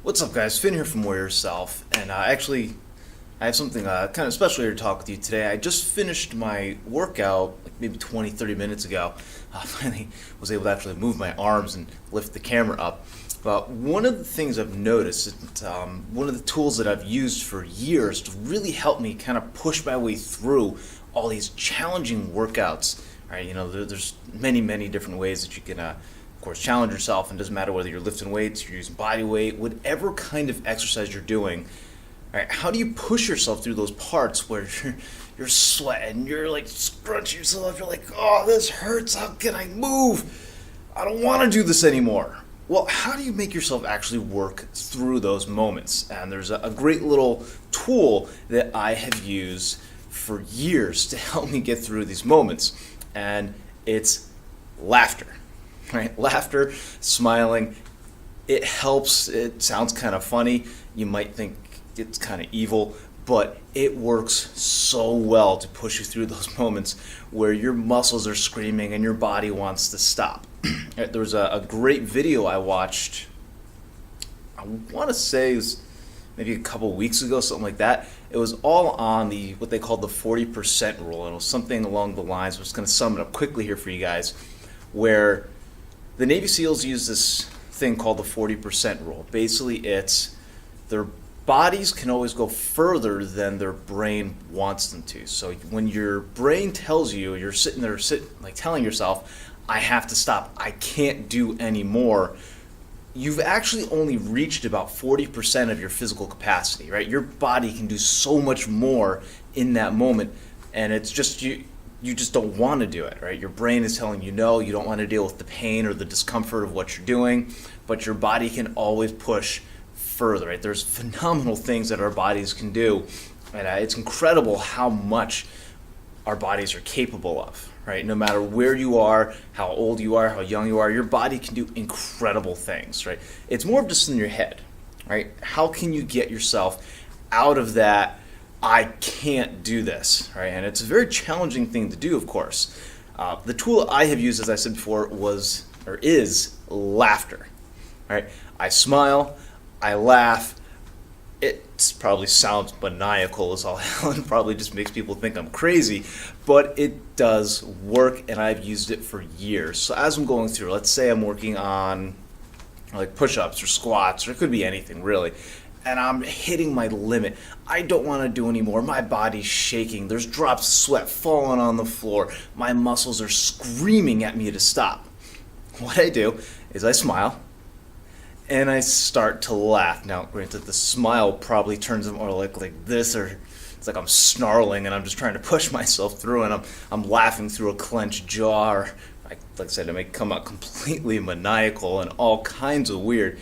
What's up, guys? Finn here from Warrior Yourself, and I have something kind of special here to talk with you today. I just finished my workout like maybe 20, 30 minutes ago. I finally was able to actually move my arms and lift the camera up. But one of the things I've noticed, one of the tools that I've used for years to really help me kind of push my way through all these challenging workouts. All right, there's many different ways that you can, of course, challenge yourself. And it doesn't matter whether you're lifting weights, you're using body weight, whatever kind of exercise you're doing. All right, how do you push yourself through those parts where you're sweating, you're like scrunching yourself up, you're like, oh, this hurts, how can I move? I don't want to do this anymore. Well, how do you make yourself actually work through those moments? And there's a great little tool that I have used for years to help me get through these moments, and it's laughter. Right? Laughter, smiling, it helps. It sounds kind of funny. You might think it's kind of evil, but it works so well to push you through those moments where your muscles are screaming and your body wants to stop. There was a great video I watched, I want to say it was maybe a couple weeks ago, something like that. It was all on what they called the 40% rule, and it was something along the lines, I'm just going to sum it up quickly here for you guys, where the Navy SEALs use this thing called the 40% rule. Basically, it's their bodies can always go further than their brain wants them to. So when your brain tells you, you're sitting there like telling yourself, I have to stop, I can't do anymore, you've actually only reached about 40% of your physical capacity, right? Your body can do so much more in that moment, and it's just you just don't want to do it, right? Your brain is telling you no, you don't want to deal with the pain or the discomfort of what you're doing, but your body can always push further, right? There's phenomenal things that our bodies can do, and it's incredible how much our bodies are capable of, right? No matter where you are, how old you are, how young you are, your body can do incredible things, right? It's more just in your head, right? How can you get yourself out of that I can't do this, right? And it's a very challenging thing to do, of course. The tool I have used, as I said before, is laughter, right? I smile, I laugh. It probably sounds maniacal as all hell and probably just makes people think I'm crazy, but it does work, and I've used it for years. So as I'm going through, let's say I'm working on like push-ups or squats, or it could be anything really, and I'm hitting my limit. I don't want to do anymore. My body's shaking. There's drops of sweat falling on the floor. My muscles are screaming at me to stop. What I do is I smile, and I start to laugh. Now, granted, the smile probably turns it more like this, or it's like I'm snarling and I'm just trying to push myself through, and I'm laughing through a clenched jaw, or like I said, it may come out completely maniacal and all kinds of weird,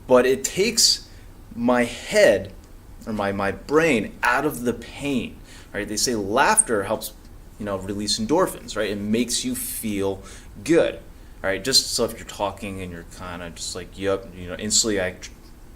but it takes my head or my brain out of the pain, right? They say laughter helps, release endorphins, right? It makes you feel good. All right, just so if you're talking and you're kind of just like, yep, instantly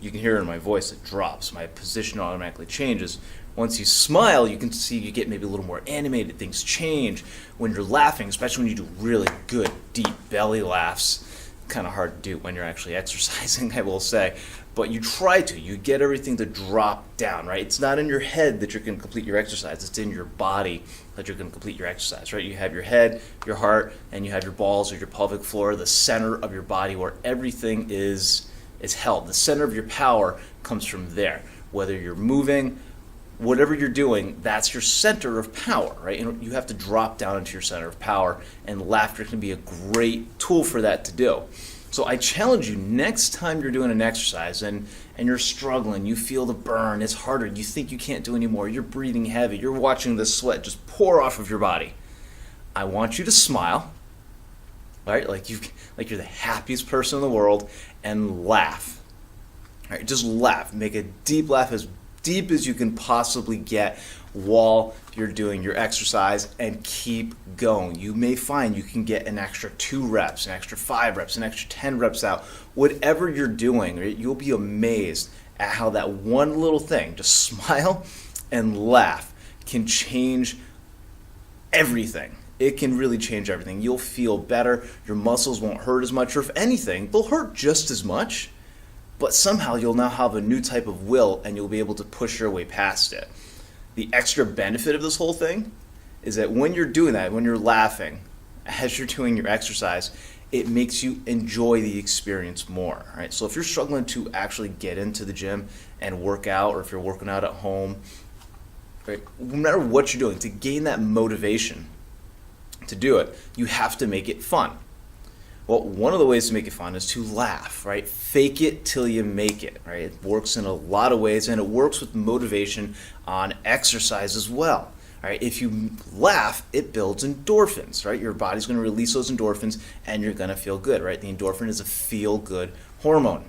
you can hear it in my voice, it drops. My position automatically changes. Once you smile, you can see you get maybe a little more animated. Things change. When you're laughing, especially when you do really good, deep belly laughs, kind of hard to do when you're actually exercising, I will say. But you try to. You get everything to drop down, right? It's not in your head that you're going to complete your exercise. It's in your body that you're going to complete your exercise, right? You have your head, your heart, and you have your balls or your pelvic floor, the center of your body where everything is held. The center of your power comes from there. Whether you're moving, whatever you're doing, that's your center of power, right? And you have to drop down into your center of power, and laughter can be a great tool for that to do. So I challenge you, next time you're doing an exercise and you're struggling, you feel the burn, it's harder, you think you can't do anymore, you're breathing heavy, you're watching the sweat just pour off of your body, I want you to smile, right? Like you're the happiest person in the world, and laugh. Right? Just laugh. Make a deep laugh, as deep as you can possibly get while you're doing your exercise, and keep going. You may find you can get an extra 2 reps, an extra 5 reps, an extra 10 reps out. Whatever you're doing, right, you'll be amazed at how that one little thing, just smile and laugh, can change everything. It can really change everything. You'll feel better. Your muscles won't hurt as much, or if anything, they'll hurt just as much, but somehow you'll now have a new type of will and you'll be able to push your way past it. The extra benefit of this whole thing is that when you're doing that, when you're laughing, as you're doing your exercise, it makes you enjoy the experience more, right? So if you're struggling to actually get into the gym and work out, or if you're working out at home, right, no matter what you're doing, to gain that motivation to do it, you have to make it fun. Well, one of the ways to make it fun is to laugh, right? Fake it till you make it, right? It works in a lot of ways, and it works with motivation on exercise as well, right? If you laugh, it builds endorphins, right? Your body's going to release those endorphins, and you're going to feel good, right? The endorphin is a feel-good hormone.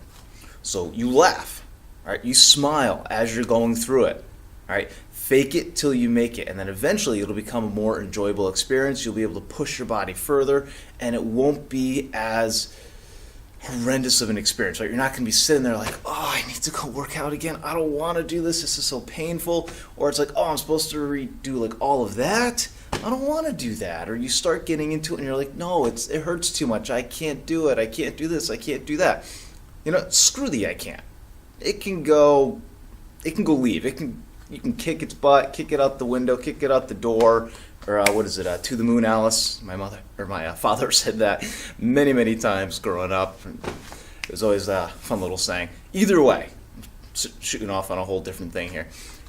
So you laugh, right? You smile as you're going through it, right? Fake it till you make it, and then eventually it'll become a more enjoyable experience. You'll be able to push your body further, and it won't be as horrendous of an experience, right? You're not going to be sitting there like, oh, I need to go work out again. I don't want to do this. This is so painful. Or it's like, oh, I'm supposed to redo like all of that. I don't want to do that. Or you start getting into it, and you're like, no, it hurts too much. I can't do it. I can't do this. I can't do that. You know, screw the I can't. It can go leave. You can kick its butt, kick it out the window, kick it out the door, or to the moon, Alice. My father said that many, many times growing up. It was always a fun little saying. Either way, shooting off on a whole different thing here.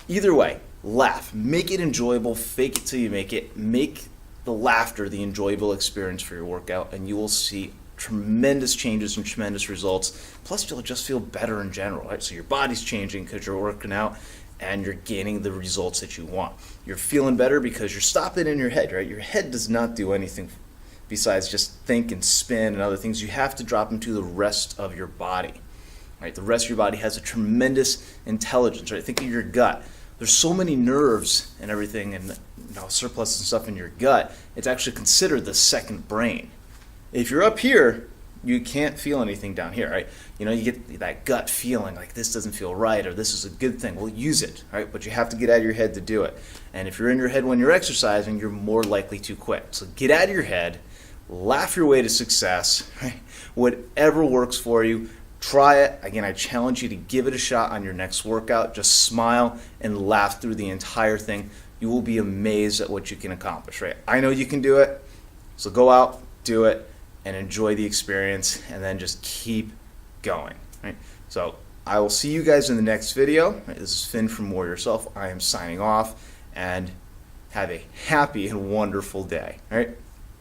Either way, laugh. Make it enjoyable. Fake it till you make it. Make the laughter the enjoyable experience for your workout, and you will see tremendous changes and tremendous results. Plus, you'll just feel better in general, right? So your body's changing because you're working out, and you're gaining the results that you want. You're feeling better because you're stopping in your head, right? Your head does not do anything besides just think and spin and other things. You have to drop into the rest of your body, right? The rest of your body has a tremendous intelligence, right? Think of your gut. There's so many nerves and everything, and surplus and stuff in your gut. It's actually considered the second brain. If you're up here, you can't feel anything down here, right? You get that gut feeling like this doesn't feel right, or this is a good thing. Well, use it, right? But you have to get out of your head to do it. And if you're in your head when you're exercising, you're more likely to quit. So get out of your head, laugh your way to success, right? Whatever works for you, try it. Again, I challenge you to give it a shot on your next workout. Just smile and laugh through the entire thing. You will be amazed at what you can accomplish, right? I know you can do it. So go out, do it, and enjoy the experience, and then just keep going, right? So I will see you guys in the next video. Right, this is Finn from Warrior Self. I am signing off, and have a happy and wonderful day, all right?